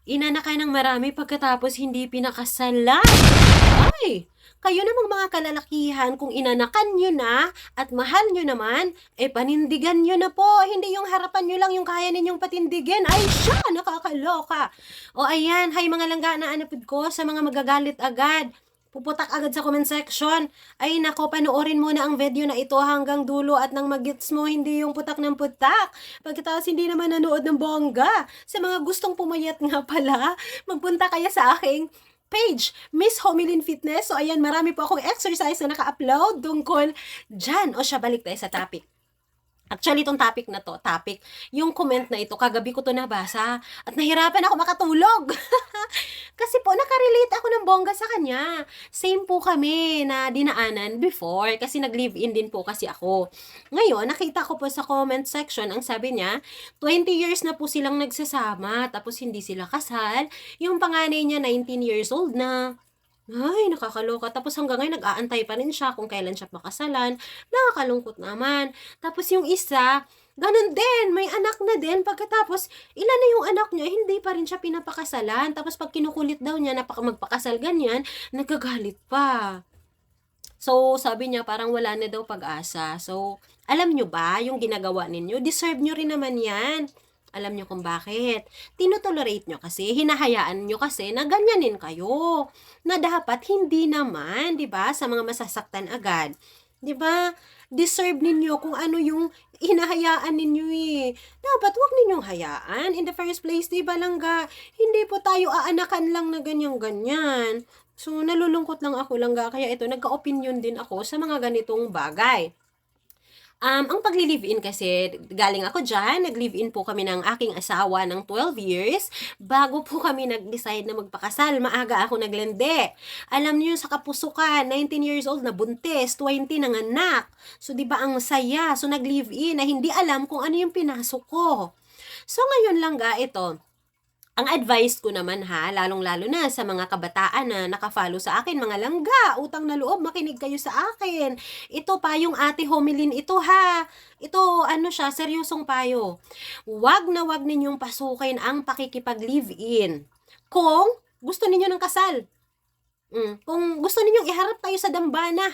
Inanak ka ng marami pagkatapos hindi pinakasalan. Ay, kayo namang mga kalalakihan kung inanakan nyo na at mahal nyo naman, panindigan nyo na po. Hindi yung harapan nyo lang yung kaya ninyong patindigin. Ay siya, nakakaloka. O ayan, hay mga langga na anapid ko sa mga magagalit agad. Puputak agad sa comment section. Ay nako, panoorin mo na ang video na ito hanggang dulo at nang magets mo, hindi yung putak ng putak. Pagkatapos hindi naman nanood ng bongga. Sa mga gustong pumayat nga pala, magpunta kaya sa aking page, Miss Homilin Fitness. So ayan, marami po akong exercise na naka-upload tungkol dyan. O siya, balik tayo sa topic. Actually, itong topic na to, yung comment na ito, kagabi ko to nabasa at nahirapan ako makatulog. Kasi po, nakarelate ako ng bongga sa kanya. Same po kami na dinaanan before kasi nag-live-in din po kasi ako. Ngayon, nakita ko po sa comment section, ang sabi niya, 20 years na po silang nagsasama tapos hindi sila kasal. Yung panganay niya, 19 years old na. Ay, nakakaloka. Tapos hanggang ngayon, nag-aantay pa rin siya kung kailan siya makasalan. Nakakalungkot naman. Tapos yung isa, ganun din, may anak na din. Pagkatapos, ilan na yung anak niya, hindi pa rin siya pinapakasalan. Tapos pag kinukulit daw niya na magpakasal ganyan, nagagalit pa. So, sabi niya, parang wala na daw pag-asa. So, alam nyo ba, yung ginagawa ninyo, deserve nyo rin naman yan. Alam nyo kung bakit. Tinotolerate nyo kasi, hinahayaan nyo kasi na ganyanin kayo. Na dapat hindi naman, di ba, sa mga masasaktan agad. Di ba? Deserve ninyo kung ano yung hinahayaan ninyo eh. Dapat wag ninyong hayaan. In the first place, di ba langga, hindi po tayo aanakan lang na ganyan-ganyan. So, nalulungkot lang ako langga. Kaya ito, nagka-opinion din ako sa mga ganitong bagay. Ang pagli-live-in kasi, galing ako dyan, nag-live-in po kami ng aking asawa ng 12 years, bago po kami nag-decide na magpakasal, maaga ako naglende. Alam niyo sa kapusukan, 19 years old na buntis, 20 nanganak. So, di ba ang saya? So, nag-live-in na hindi alam kung ano yung pinasok ko. So, ngayon lang ito, ang advice ko naman lalong-lalo na sa mga kabataan na nakafollow sa akin, mga langga, utang na loob, makinig kayo sa akin. Ito payong Ate Homilin ito ha. Ito, ano siya, seryosong payo. Wag na wag ninyong pasukin ang pakikipag-live-in. Kung gusto ninyo ng kasal. Kung gusto ninyong iharap kayo sa dambana.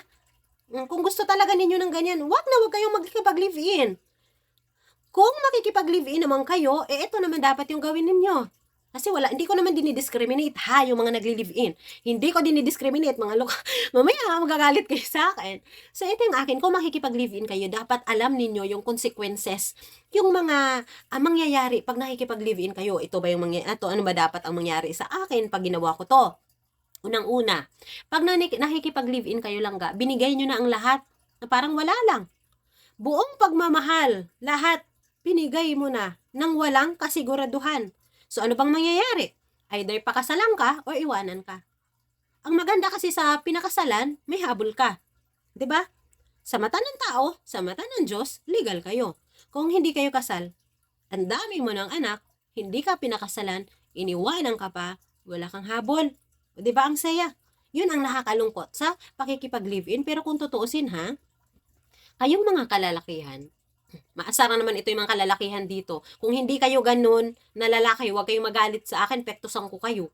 Kung gusto talaga ninyo ng ganyan, wag na wag kayong magkikipag-live-in. Kung makikipag-live-in naman kayo, ito naman dapat yung gawin ninyo. Kasi hindi ko naman dinidiscriminate yung mga nagli-live-in. Hindi ko dinidiscriminate, mga loka. Mamaya, magagalit kayo sa akin. So, ito yung akin, kung makikipag-live-in kayo, dapat alam ninyo yung consequences, yung mga mangyayari pag nakikipag-live-in kayo. Ito ba yung ano ba dapat ang mangyari sa akin pag ginawa ko to? Unang-una, pag nakikipag-live-in kayo langga, binigay nyo na ang lahat na parang wala lang. Buong pagmamahal, lahat, binigay mo na nang walang kasiguraduhan. So, ano bang mangyayari? Either pakasalan ka o iwanan ka. Ang maganda kasi sa pinakasalan, may habol ka. 'Di ba? Sa mata ng tao, sa mata ng Diyos, legal kayo. Kung hindi kayo kasal, ang dami mo ng anak, hindi ka pinakasalan, iniwanan ka pa, wala kang habol. 'Di ba ang saya? Yun ang nakakalungkot sa pakikipag-live-in. Pero kung tutuusin kayong mga kalalakihan, maasara naman ito yung mga kalalakihan dito. Kung hindi kayo ganun na lalaki, huwag kayong magalit sa akin, pektusan ko kayo.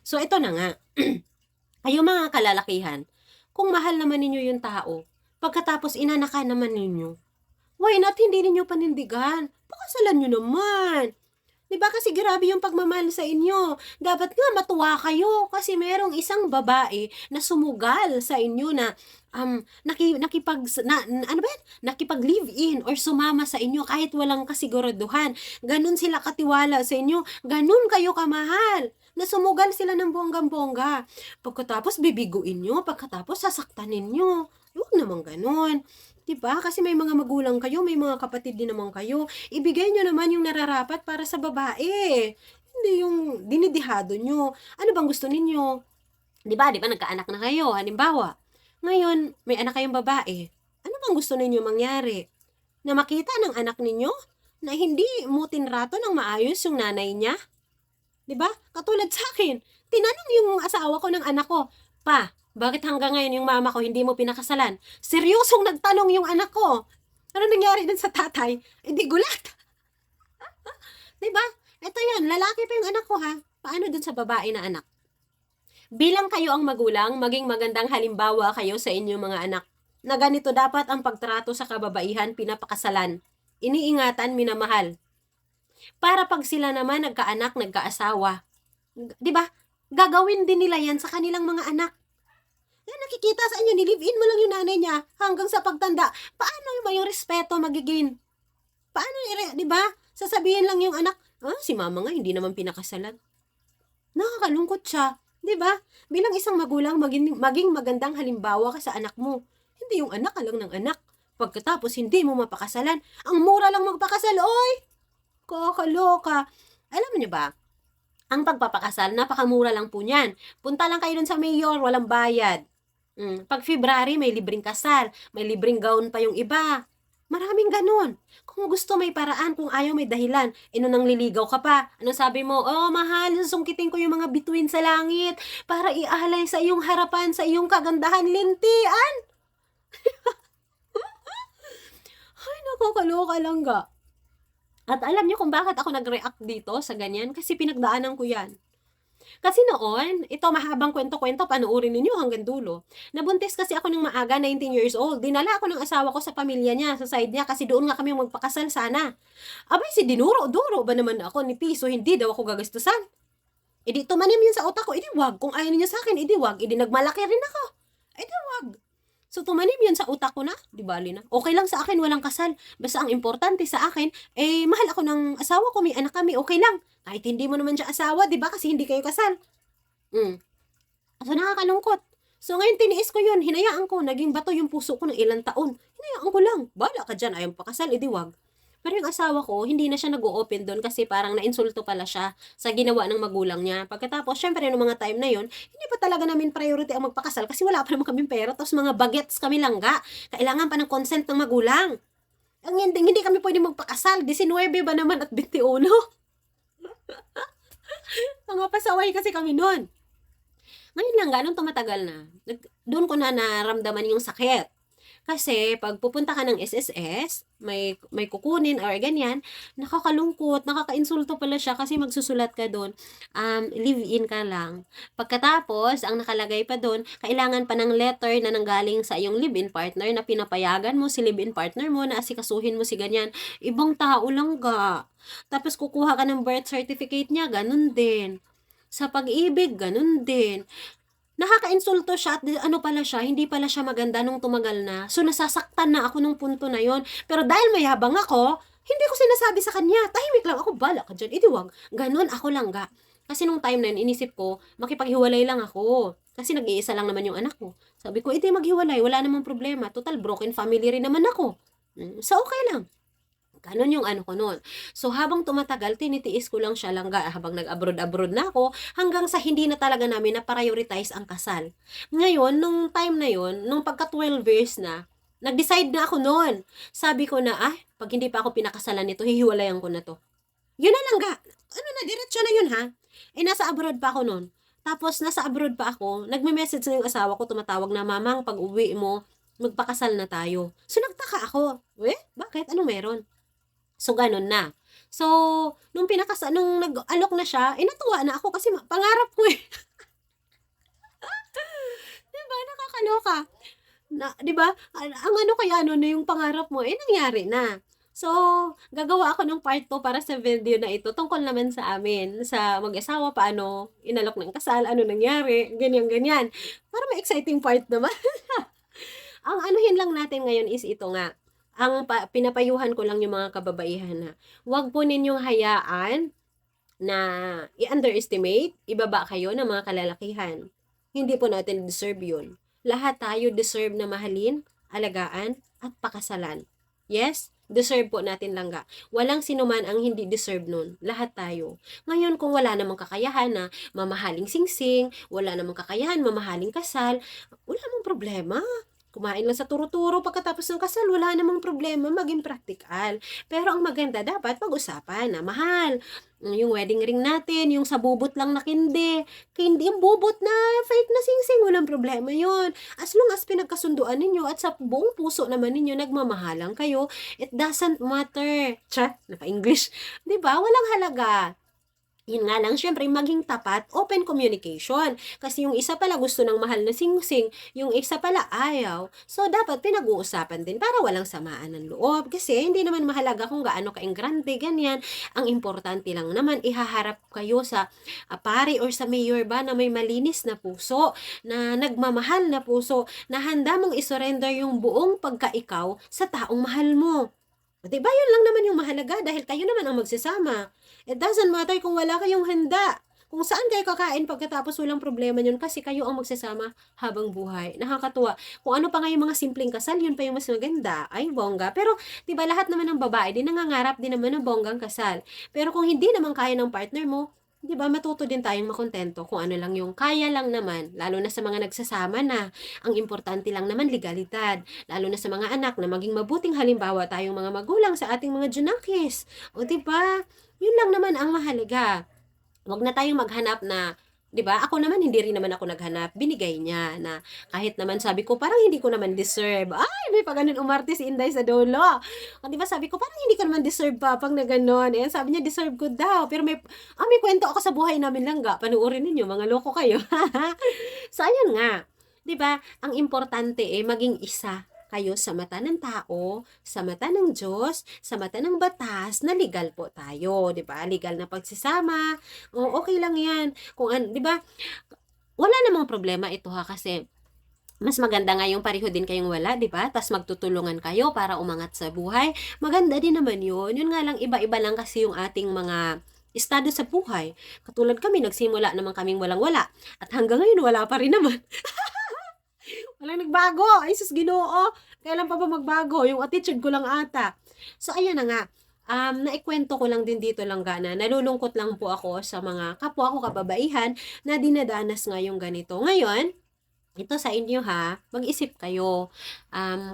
So, ito na nga. Kayo mga kalalakihan, kung mahal naman ninyo yung tao, pagkatapos inanakan naman ninyo, why not hindi ninyo panindigan? Pakasalan nyo naman. Diba kasi grabe yung pagmamahal sa inyo. Dapat nga matuwa kayo kasi merong isang babae na sumugal sa inyo na nakipag-live-in or sumama sa inyo kahit walang kasiguraduhan. Ganun sila katiwala sa inyo. Ganun kayo kamahal. Na sumugal sila ng bonggang-bongga. Pagkatapos bibiguin nyo, pagkatapos sasaktanin nyo. Huwag naman ganun. Diba? Kasi may mga magulang kayo, may mga kapatid din naman kayo. Ibigay nyo naman yung nararapat para sa babae. Hindi yung dinidihado nyo. Ano bang gusto ninyo? Diba? Nagkaanak na kayo, halimbawa. Ngayon, may anak kayong babae. Ano bang gusto ninyo mangyari? Na makita ng anak ninyo na hindi mo tinrato ng maayos yung nanay niya? Diba? Katulad sa akin, tinanong yung asawa ko ng anak ko, Pa, bakit hanggang ngayon yung mama ko hindi mo pinakasalan? Seryosong nagtanong yung anak ko. Ano nangyari dun sa tatay? Di gulat. Diba? Ito yan, lalaki pa yung anak ko Paano dun sa babae na anak? Bilang kayo ang magulang, maging magandang halimbawa kayo sa inyong mga anak na ganito dapat ang pagtrato sa kababaihan, pinapakasalan, iniingatan, minamahal. Para pag sila naman nagkaanak, nagkaasawa, 'di ba? Gagawin din nila 'yan sa kanilang mga anak. Nakikita sa inyo, nilive-in mo lang yung nanay niya hanggang sa pagtanda. Paano yung respeto magiging? Paano, 'di ba? Sasabihin lang yung anak, si mama nga hindi naman pinakasalan. Nakakalungkot siya, 'di ba? Bilang isang magulang, maging magandang halimbawa ka sa anak mo. Hindi yung anak ka lang ng anak. Pagkatapos hindi mo mapakasalan, ang mura lang magpakasal, oy! Kakaloka. Alam niyo ba, ang pagpapakasal, napakamura lang po niyan. Punta lang kayo dun sa mayor, walang bayad. Pag February, may libreng kasal, may libreng gown pa yung iba. Maraming ganun. Kung gusto may paraan, kung ayaw may dahilan. Nang liligaw ka pa, ano sabi mo? Oh, mahal, susungkitin ko yung mga bituin sa langit para ialay sa iyong harapan, sa iyong kagandahan, lintian. Ay, nakakaloka lang ga. At alam niyo kung bakit ako nag-react dito sa ganyan? Kasi pinagdaanan ko yan. Kasi noon, ito mahabang kwento-kwento, panoorin ninyo hanggang dulo. Nabuntis kasi ako ng maaga, 19 years old. Dinala ako ng asawa ko sa pamilya niya, sa side niya, kasi doon nga kami magpakasal sana. Abay, si dinuro-duro ba naman ako ni Piso, hindi daw ako gagastusan. Di tumanim yun sa utak ko, wag. Kung ayaw niya sa akin, wag. Nagmalaki rin ako. Wag. So, tumanim yun sa utak ko na, di bali na. Okay lang sa akin, walang kasal. Basta ang importante sa akin, mahal ako ng asawa ko, may anak kami, okay lang. Kahit hindi mo naman siya asawa, di ba? Kasi hindi kayo kasal. So, nakakalungkot. So, ngayon tiniis ko yun, hinayaan ko, naging bato yung puso ko ng ilang taon. Hinayaan ko lang, bala ka dyan, ayaw pakasal, wag. Pero yung asawa ko, hindi na siya nag-o-open doon kasi parang nainsulto pala siya sa ginawa ng magulang niya. Pagkatapos, syempre, noong mga time na yon, hindi pa talaga namin priority ang magpakasal kasi wala pa naman kaming pera. Tapos mga bagets kami langga. Kailangan pa ng consent ng magulang. Ang hindi kami pwede magpakasal. 19 ba naman at 21? Mga pasaway kasi kami noon. Ngayon lang, ganun tumatagal na. Doon ko na naramdaman yung sakit. Kasi pag pupunta ka ng SSS, may kukunin or ganyan, nakakalungkot, nakakainsulto pala siya kasi magsusulat ka doon, live-in ka lang. Pagkatapos, ang nakalagay pa doon, kailangan pa ng letter na nanggaling sa iyong live-in partner na pinapayagan mo si live-in partner mo na asikasuhin mo si ganyan. Ibang tao lang ga. Tapos kukuha ka ng birth certificate niya, ganun din. Sa pag-ibig, ganun din. Nakaka-insulto siya at pala siya, hindi pala siya maganda nung tumagal na. So, nasasaktan na ako nung punto na yon. Pero dahil mayabang ako, hindi ko sinasabi sa kanya. Tahimik lang ako, bala ka dyan. Wag. Ganun ako lang ga. Kasi nung time na yun, inisip ko, makipaghiwalay lang ako. Kasi nag-iisa lang naman yung anak ko. Sabi ko, maghiwalay, wala namang problema. Total, broken family rin naman ako. So, okay lang. Ganon yung ko noon. So, habang tumatagal, tinitiis ko lang siya langga habang nag-abroad-abroad na ako hanggang sa hindi na talaga namin na-prioritize ang kasal. Ngayon, nung time na yon, nung pagka 12 years na, nag-decide na ako noon. Sabi ko na, pag hindi pa ako pinakasalan nito, hihiwalayan ko na to. Yun na lang ga. Diretso na yun ha. Nasa abroad pa ako noon. Tapos, nasa abroad pa ako, nagme-message na yung asawa ko, tumatawag na, mamang, pag uwi mo, magpakasal na tayo. So, nagtaka ako. Bakit? Ano meron? So, ganun na. So, nung nag-alok na siya, natuwa na ako kasi pangarap ko eh. Diba? Nakakaloka. Diba? Ang kaya na yung pangarap mo, nangyari na. So, gagawa ako ng part 2 para sa video na ito. Tungkol naman sa amin, sa mag-asawa, paano inalok ng kasal, ano nangyari, ganyan-ganyan. Para may exciting part naman. Ang anuhin lang natin ngayon is ito nga. Ang pinapayuhan ko lang yung mga kababaihan na huwag po ninyong hayaan na i-underestimate, ibaba kayo ng mga kalalakihan. Hindi po natin deserve yun. Lahat tayo deserve na mahalin, alagaan, at pakasalan. Yes? Deserve po natin langga. Walang sinuman ang hindi deserve nun. Lahat tayo. Ngayon, kung wala namang kakayahan na mamahaling singsing, wala namang kakayahan mamahaling kasal, wala namang problema. Kumain lang sa turo-turo pagkatapos ng kasal, wala namang problema, maging practical. Pero ang maganda, dapat pag-usapan na mahal. Yung wedding ring natin, yung sa bubot lang na kindi. Kindi yung bubot na fake na singsing, walang problema yon. As long as pinagkasunduan ninyo at sa buong puso naman ninyo, nagmamahalang kayo, it doesn't matter. Napa-English. Diba? Walang halaga. Yun nga lang, syempre maging tapat, open communication. Kasi yung isa pala gusto ng mahal na singsing, yung isa pala ayaw. So, dapat pinag-uusapan din para walang samaan ng loob. Kasi hindi naman mahalaga kung gaano ka-engrande, ganyan. Ang importante lang naman, ihaharap kayo sa pari or sa mayor ba na may malinis na puso, na nagmamahal na puso, na handa mong isurrender yung buong pagkaikaw sa taong mahal mo. Diba yun lang naman yung mahalaga dahil kayo naman ang magsasama. It doesn't matter kung wala kayong handa. Kung saan kayo kakain pagkatapos walang problema yun kasi kayo ang magsasama habang buhay. Nakakatuwa. Kung ano pa nga yung mga simpleng kasal, yun pa yung mas maganda. Ay, bongga. Pero, di ba lahat naman ng babae, din nangangarap din naman ng bonggang kasal. Pero kung hindi naman kaya ng partner mo, di ba matuto din tayong makontento kung ano lang yung kaya lang naman. Lalo na sa mga nagsasama na. Ang importante lang naman legalidad. Lalo na sa mga anak na maging mabuting halimbawa tayong mga magulang sa ating mga junakis. O di ba? Yun lang naman ang mahalaga. Huwag na tayong maghanap na, 'di ba? Ako naman hindi rin naman ako naghanap, binigay niya na kahit naman sabi ko parang hindi ko naman deserve. Ay, may pa ganun umarte si Inday sa dulo. O 'di ba sabi ko parang hindi ko naman deserve pa pang na gano'n. Eh sabi niya deserve ko daw. Pero may kwento ako sa buhay namin langga. Panoorin niyo, mga loko kayo. So ayun nga. 'Di ba? Ang importante maging isa kayo sa mata ng tao, sa mata ng Diyos, sa mata ng batas na legal po tayo, 'di ba? Legal na pagsasama. O okay lang 'yan. Kung 'di ba? Wala namang problema ito ha kasi mas maganda nga yung pareho din kayong wala, 'di ba? Tas magtutulungan kayo para umangat sa buhay. Maganda din naman 'yun. Yun nga lang iba-iba lang kasi yung ating mga estado sa buhay. Katulad kami, nagsimula naman kaming walang-wala at hanggang ngayon wala pa rin naman. Walang nagbago. Ay, sus Ginoo. Kailan pa ba magbago? Yung attitude ko lang ata. So, ayan na nga. Naikwento ko lang din dito lang gana. Nalulungkot lang po ako sa mga kapwa ko kababaihan na dinadanas nga yung ganito. Ngayon, ito sa inyo ha, mag-isip kayo.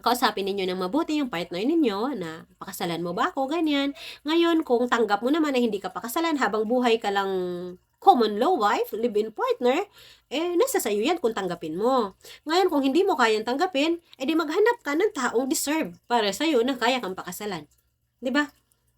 Kausapin ninyo ng mabuti yung partner ninyo na pakasalan mo ba ako, ganyan. Ngayon, kung tanggap mo naman na hindi ka pakasalan habang buhay ka lang common law wife, live-in partner, nasa sayo yan kung tanggapin mo. Ngayon, kung hindi mo kayang tanggapin, di maghanap ka ng taong deserve para sa'yo na kaya kang pakasalan. 'Di ba?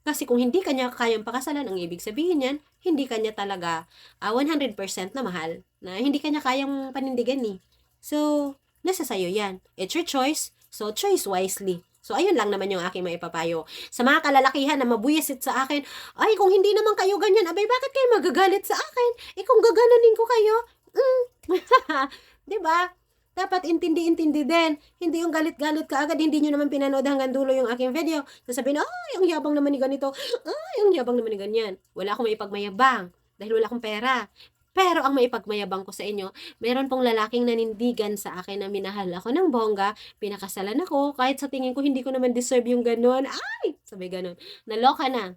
Kasi kung hindi kanya kayang pakasalan, ang ibig sabihin yan, hindi kanya talaga 100% na mahal, na hindi kanya kayang panindigan ni. So, nasa sayo yan. It's your choice, so choose wisely. So, ayun lang naman yung aking maipapayo. Sa mga kalalakihan na mabuyasit sa akin, ay, kung hindi naman kayo ganyan, abay, bakit kayo magagalit sa akin? Kung gaganunin ko kayo, 'di ba? Dapat intindi-intindi din. Hindi yung galit-galit ka agad, hindi nyo naman pinanood hanggang dulo yung aking video. Sasabihin, ay, ang yabang naman ni ganito. Ay, ang yabang naman ni ganyan. Wala akong maipagmayabang dahil wala akong pera. Pero ang maipagmayabang ko sa inyo, meron pong lalaking nanindigan sa akin na minahal ako ng bongga, pinakasalan ako, kahit sa tingin ko hindi ko naman deserve yung ganon. Ay! Sabi ganon. Naloka na.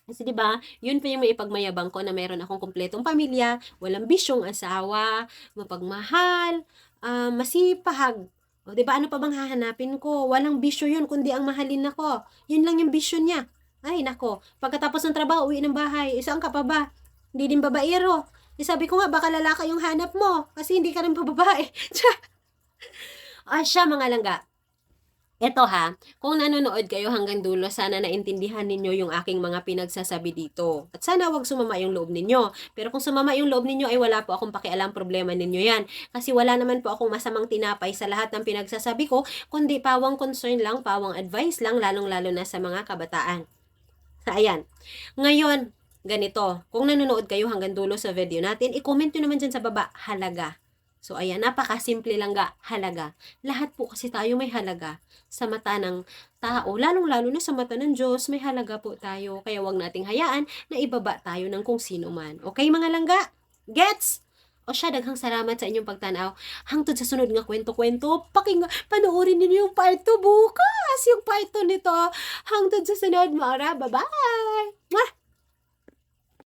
Kasi 'di ba, yun pa yung maipagmayabang ko na meron akong kumpletong pamilya, walang bisyong asawa, mapagmahal, masipag. O 'di ba ano pa bang hahanapin ko? Walang bisyo yun kundi ang mahalin ako. Yun lang yung bisyo niya. Ay nako, pagkatapos ng trabaho, uwi ng bahay, isang ka pa ba? Hindi din babaero. Sabi ko nga, baka lalaki yung hanap mo kasi hindi ka rin babae. Siya mga langga. Eto ha, kung nanonood kayo hanggang dulo, sana naintindihan ninyo yung aking mga pinagsasabi dito. At sana wag sumama yung loob ninyo. Pero kung sumama yung loob ninyo, ay wala po akong pakialam, problema ninyo yan. Kasi wala naman po akong masamang tinapay sa lahat ng pinagsasabi ko, kundi pawang concern lang, pawang advice lang, lalong-lalo na sa mga kabataan. So, ayan. Ngayon, ganito, kung nanonood kayo hanggang dulo sa video natin, i-comment nyo naman dyan sa baba, halaga. So, ayan, napakasimple lang ga, halaga. Lahat po kasi tayo may halaga sa mata ng tao, lalong-lalo na sa mata ng Diyos, may halaga po tayo. Kaya wag nating hayaan na ibaba tayo ng kung sino man. Okay, mga langga? Gets? O siya, daghang salamat sa inyong pagtanaw. Hangtod sa sunod nga kwento-kwento, panoorin niyo yung part 2 bukas. Yung part 2 nito, hangtod sa sunod, Mara. Bye-bye! Mwah!